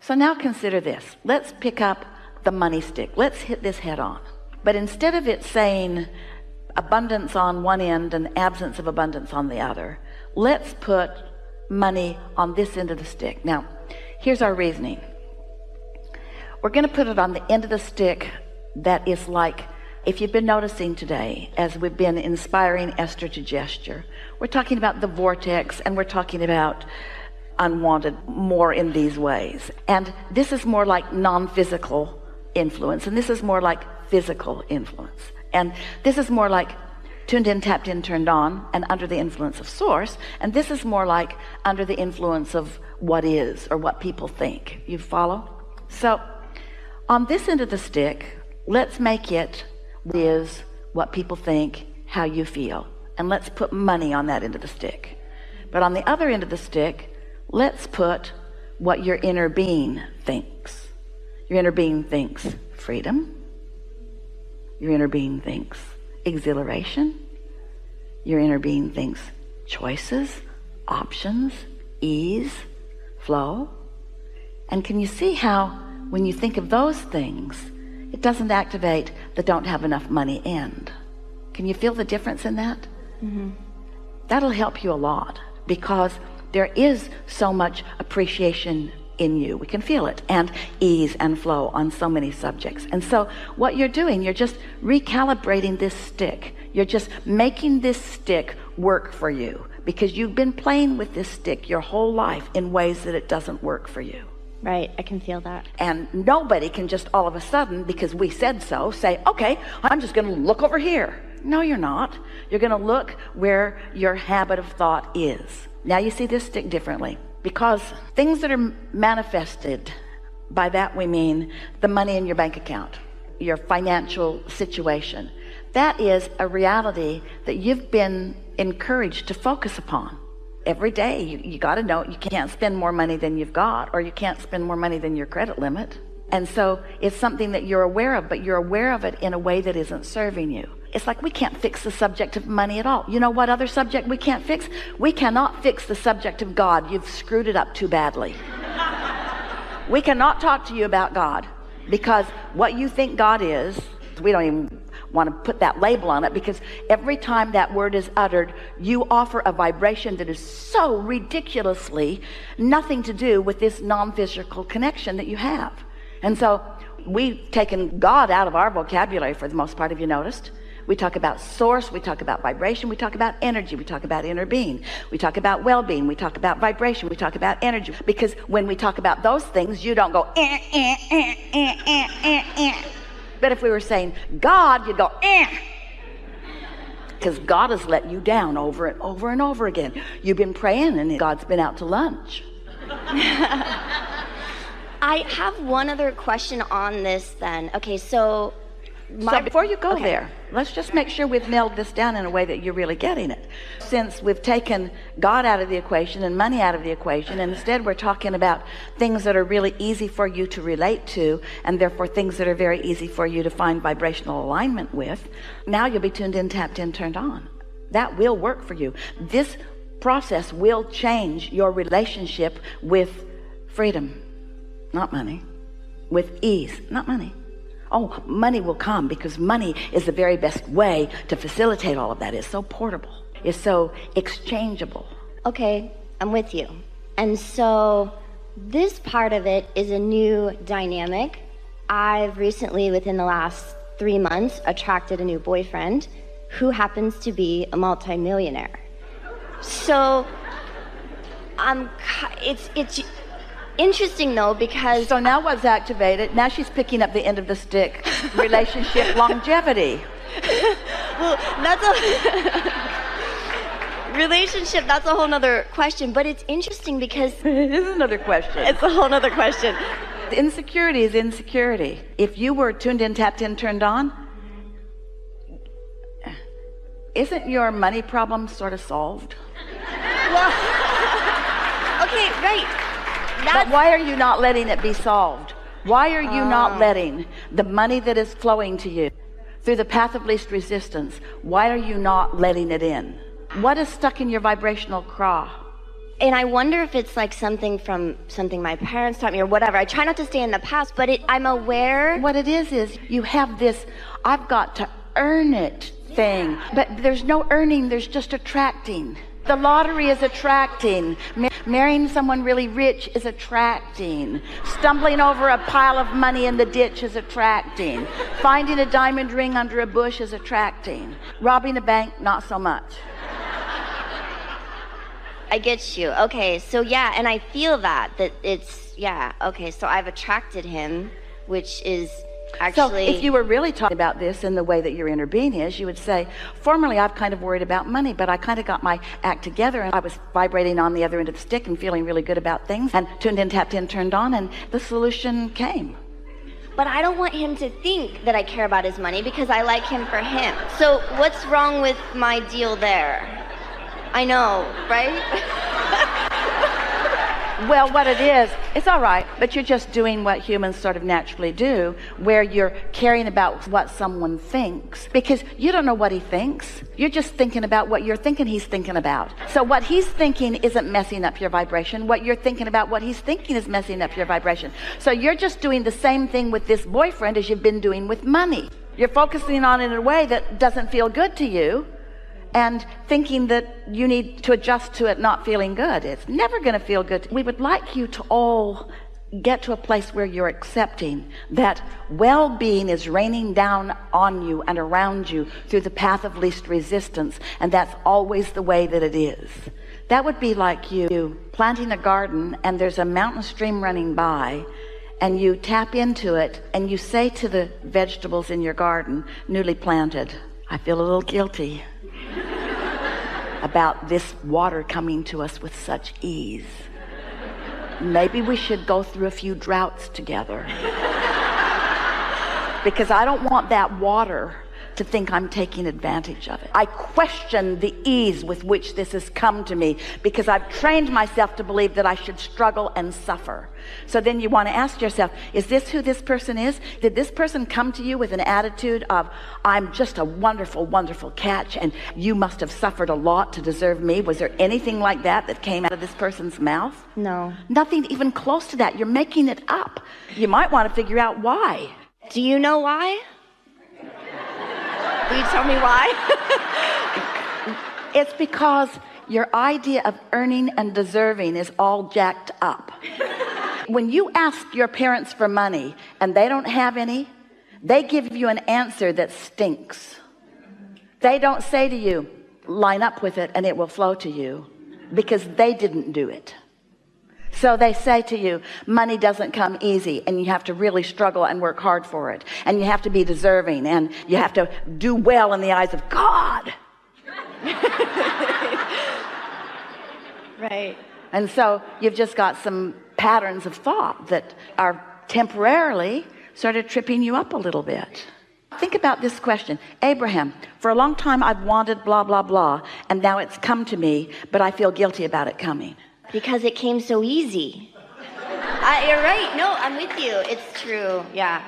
So now consider this. Let's pick up the money stick. Let's hit this head on. But instead of it saying abundance on one end and absence of abundance on the other, let's put money on this end of the stick. Now, here's our reasoning. We're going to put it on the end of the stick that is like, if you've been noticing today, as we've been inspiring Esther to gesture, we're talking about the vortex, and we're talking about unwanted more in these ways. And this is more like non-physical influence, and this is more like physical influence. And this is more like tuned in, tapped in, turned on, and under the influence of source. And this is more like under the influence of what is, or what people think. You follow? So on this end of the stick, let's make it is what people think, how you feel. And let's put money on that end of the stick. But on the other end of the stick, let's put what your inner being thinks. Your inner being thinks freedom. Your inner being thinks exhilaration. Your inner being thinks choices, options, ease, flow. And can you see how when you think of those things, it doesn't activate the don't have enough money end? Can you feel the difference in that? Mm-hmm. That'll help you a lot, because there is so much appreciation in you. We can feel it, and ease and flow on so many subjects. And so what you're doing, you're just recalibrating this stick. You're just making this stick work for you, because you've been playing with this stick your whole life in ways that it doesn't work for you. Right, I can feel that. And nobody can just all of a sudden, because we said so, say, okay, I'm just going to look over here. No, you're not. You're going to look where your habit of thought is. Now you see this stick differently, because things that are manifested, by that we mean the money in your bank account, your financial situation. That is a reality that you've been encouraged to focus upon. Every day you got to know you can't spend more money than you've got, or you can't spend more money than your credit limit. And so it's something that you're aware of, but you're aware of it in a way that isn't serving you. It's like we can't fix the subject of money at all. You know what other subject we can't fix? We cannot fix the subject of God. You've screwed it up too badly. We cannot talk to you about God, because what you think God is, we don't even want to put that label on it, because every time that word is uttered, you offer a vibration that is so ridiculously nothing to do with this non-physical connection that you have. And so we've taken God out of our vocabulary for the most part. Have you noticed? We talk about source, we talk about vibration, we talk about energy, we talk about inner being, we talk about well-being, we talk about vibration, we talk about energy. Because when we talk about those things, you don't go But if we were saying God, you'd go because God has let you down over and over and over again. You've been praying and God's been out to lunch. I have one other question on this then. Okay, so before you go there, let's just make sure we've nailed this down in a way that you're really getting it. Since we've taken God out of the equation and money out of the equation, and instead we're talking about things that are really easy for you to relate to, and therefore things that are very easy for you to find vibrational alignment with, now you'll be tuned in, tapped in, turned on. That will work for you. This process will change your relationship with freedom, not money, with ease, not money. Oh, money will come, because money is the very best way to facilitate all of that. It's so portable. It's so exchangeable. Okay, I'm with you. And so this part of it is a new dynamic. I've recently, within the last 3 months, attracted a new boyfriend who happens to be a multimillionaire. So it's interesting though, because so now what's activated? Now she's picking up the end of the stick. Relationship longevity. Well, that's a relationship. That's a whole nother question. But it's interesting because it is another question. It's a whole nother question. Insecurity is insecurity. If you were tuned in, tapped in, turned on, isn't your money problem sort of solved? Well, okay, right. But why are you not letting it be solved? Why are you not letting the money that is flowing to you through the path of least resistance, why are you not letting it in? What is stuck in your vibrational craw? And I wonder if it's like something from something my parents taught me or whatever. I try not to stay in the past, but I'm aware. What it is you have this, I've got to earn it thing. But there's no earning, there's just attracting. The lottery is attracting. Marrying someone really rich is attracting. Stumbling over a pile of money in the ditch is attracting. Finding a diamond ring under a bush is attracting. Robbing a bank, not so much. I get you. Okay, so yeah, and I feel that it's, yeah, okay, so I've attracted him, which is actually... So if you were really talking about this in the way that your inner being is, you would say, formerly I've kind of worried about money, but I kind of got my act together and I was vibrating on the other end of the stick and feeling really good about things and tuned in, tapped in, turned on, and the solution came. But I don't want him to think that I care about his money because I like him for him. So what's wrong with my deal there? I know, right? Well, what it is, it's all right, but you're just doing what humans sort of naturally do, where you're caring about what someone thinks, because you don't know what he thinks. You're just thinking about what you're thinking he's thinking about. So what he's thinking isn't messing up your vibration. What you're thinking about what he's thinking is messing up your vibration. So you're just doing the same thing with this boyfriend as you've been doing with money. You're focusing on it in a way that doesn't feel good to you, and thinking that you need to adjust to it not feeling good. It's never going to feel good. We would like you to all get to a place where you're accepting that well-being is raining down on you and around you through the path of least resistance, and that's always the way that it is. That would be like you planting a garden and there's a mountain stream running by, and you tap into it and you say to the vegetables in your garden, newly planted, I feel a little guilty about this water coming to us with such ease. Maybe we should go through a few droughts together, because I don't want that water to think I'm taking advantage of it. I question the ease with which this has come to me, because I've trained myself to believe that I should struggle and suffer. So then you want to ask yourself, is this who this person is? Did this person come to you with an attitude of, I'm just a wonderful, wonderful catch, and you must have suffered a lot to deserve me? Was there anything like that came out of this person's mouth? No. Nothing even close to that. You're making it up. You might want to figure out why. Do you know why? Will you tell me why? It's because your idea of earning and deserving is all jacked up. When you ask your parents for money and they don't have any, they give you an answer that stinks. They don't say to you, line up with it and it will flow to you, because they didn't do it. So they say to you, money doesn't come easy, and you have to really struggle and work hard for it, and you have to be deserving, and you have to do well in the eyes of God. Right. And so you've just got some patterns of thought that are temporarily sort of tripping you up a little bit. Think about this question. Abraham, for a long time I've wanted blah, blah, blah, and now it's come to me, but I feel guilty about it coming. Because it came so easy. You're right. No, I'm with you. It's true. Yeah.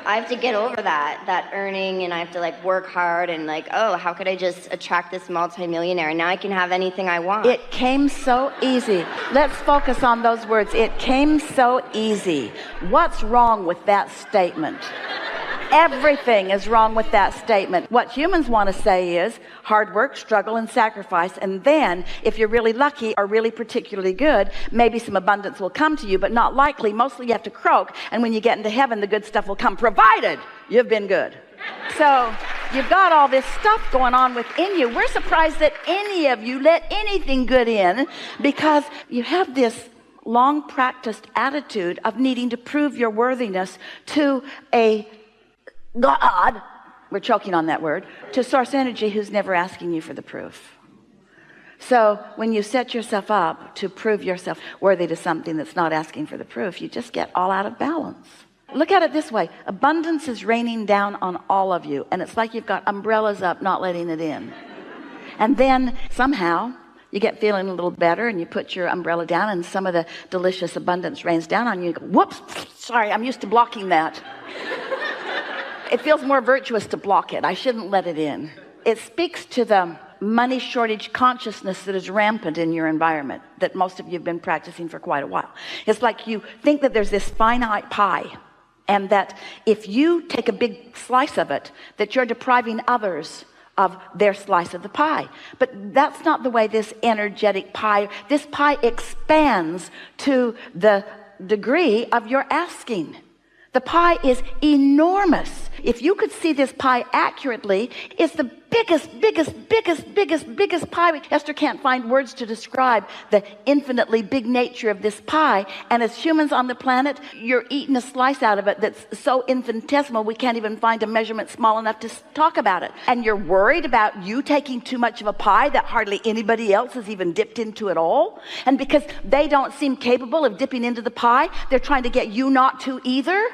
I have to get over that earning, and I have to like work hard and like, oh, how could I just attract this multimillionaire? And now I can have anything I want. It came so easy. Let's focus on those words. It came so easy. What's wrong with that statement? Everything is wrong with that statement. What humans want to say is hard work, struggle, and sacrifice, and then if you're really lucky or really particularly good, maybe some abundance will come to you, but not likely. Mostly you have to croak, and when you get into heaven, the good stuff will come, provided you've been good. So you've got all this stuff going on within you. We're surprised that any of you let anything good in, because you have this long practiced attitude of needing to prove your worthiness to a God, we're choking on that word, to source energy who's never asking you for the proof. So when you set yourself up to prove yourself worthy to something that's not asking for the proof, you just get all out of balance. Look at it this way. Abundance is raining down on all of you, and it's like you've got umbrellas up, not letting it in. And then somehow you get feeling a little better, and you put your umbrella down, and some of the delicious abundance rains down on you. You go, whoops, sorry, I'm used to blocking that. It feels more virtuous to block it. I shouldn't let it in. It speaks to the money shortage consciousness that is rampant in your environment that most of you have been practicing for quite a while. It's like you think that there's this finite pie, and that if you take a big slice of it, that you're depriving others of their slice of the pie. But that's not the way this energetic pie, this pie expands to the degree of your asking. The pie is enormous. If you could see this pie accurately, it's the biggest pie. Esther can't find words to describe the infinitely big nature of this pie. And as humans on the planet, you're eating a slice out of it that's so infinitesimal we can't even find a measurement small enough to talk about it. And you're worried about you taking too much of a pie that hardly anybody else has even dipped into at all. And because they don't seem capable of dipping into the pie, they're trying to get you not to either.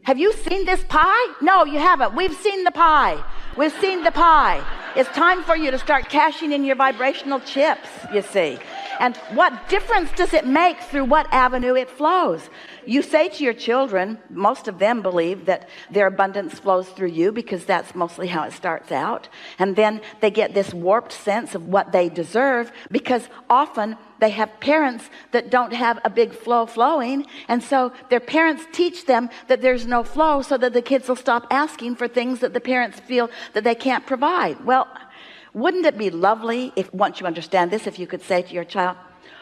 Have you seen this pie? No, you haven't. We've seen the pie. We've seen the pie. It's time for you to start cashing in your vibrational chips, you see. And what difference does it make through what avenue it flows? You say to your children, most of them believe that their abundance flows through you because that's mostly how it starts out. And then they get this warped sense of what they deserve because often they have parents that don't have a big flow flowing. And so their parents teach them that there's no flow so that the kids will stop asking for things that the parents feel that they can't provide. Well, wouldn't it be lovely if, once you understand this, if you could say to your child,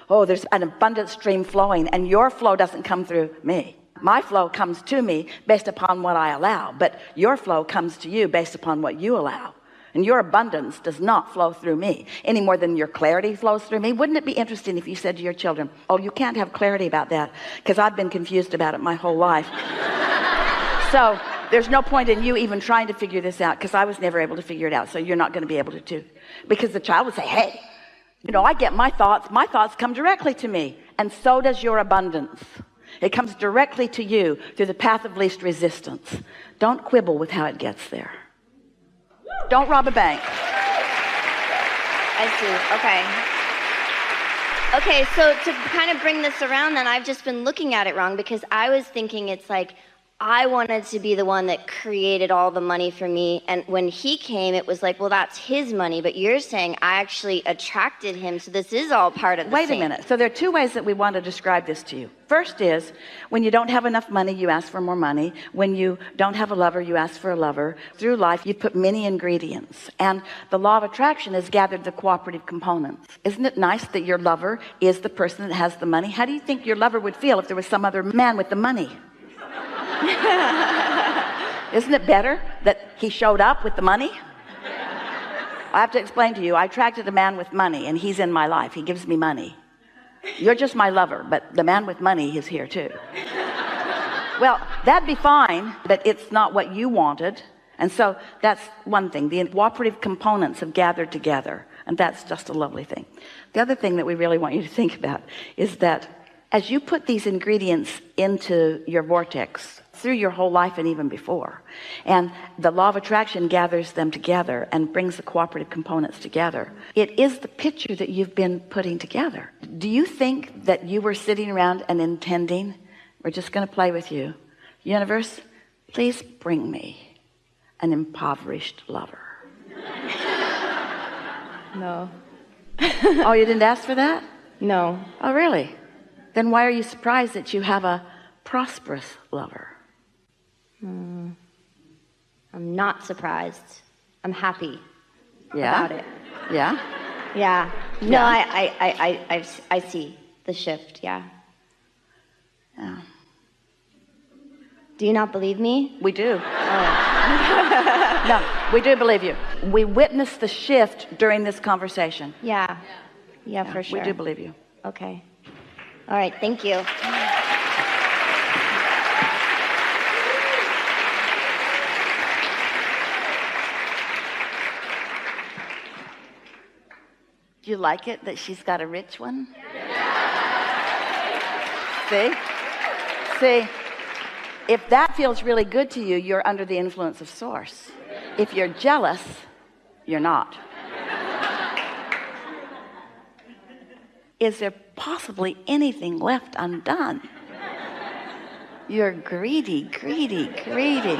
oh, there's an abundant stream flowing and your flow doesn't come through me. My flow comes to me based upon what I allow, but your flow comes to you based upon what you allow. And your abundance does not flow through me any more than your clarity flows through me. Wouldn't it be interesting if you said to your children, oh, you can't have clarity about that because I've been confused about it my whole life. So there's no point in you even trying to figure this out because I was never able to figure it out. So you're not going to be able to too. Because the child would say, hey, you know, I get my thoughts come directly to me. And so does your abundance. It comes directly to you through the path of least resistance. Don't quibble with how it gets there. Don't rob a bank. I see. Okay, so to kind of bring this around, then I've just been looking at it wrong because I was thinking it's like I wanted to be the one that created all the money for me. And when he came, it was like, well, that's his money. But you're saying I actually attracted him. So this is all part of the Wait same. a minute. So there are two ways that we want to describe this to you. First is when you don't have enough money, you ask for more money. When you don't have a lover, you ask for a lover. Through life, you put many ingredients. And the law of attraction has gathered the cooperative components. Isn't it nice that your lover is the person that has the money? How do you think your lover would feel if there was some other man with the money? Isn't it better that he showed up with the money? I have to explain to you, I attracted a man with money and he's in my life. He gives me money. You're just my lover, but the man with money is here too. Well, that'd be fine, but it's not what you wanted. And so that's one thing. The cooperative components have gathered together, and that's just a lovely thing. The other thing that we really want you to think about is that as you put these ingredients into your vortex through your whole life and even before, and the law of attraction gathers them together and brings the cooperative components together, it is the picture that you've been putting together. Do you think that you were sitting around and intending, we're just going to play with you, universe, please bring me an impoverished lover? No. Oh, you didn't ask for that? No. Oh, really? Then why are you surprised that you have a prosperous lover? I'm not surprised. I'm happy Yeah? about it. Yeah? Yeah. No, Yeah. I see the shift. Yeah. Yeah. Do you not believe me? We do. No, we do believe you. We witnessed the shift during this conversation. Yeah. Yeah, for sure. We do believe you. Okay. All right. Thank you. Do you like it that she's got a rich one? See, if that feels really good to you, you're under the influence of Source. If you're jealous, you're not. Is there possibly anything left undone? You're greedy, greedy, greedy.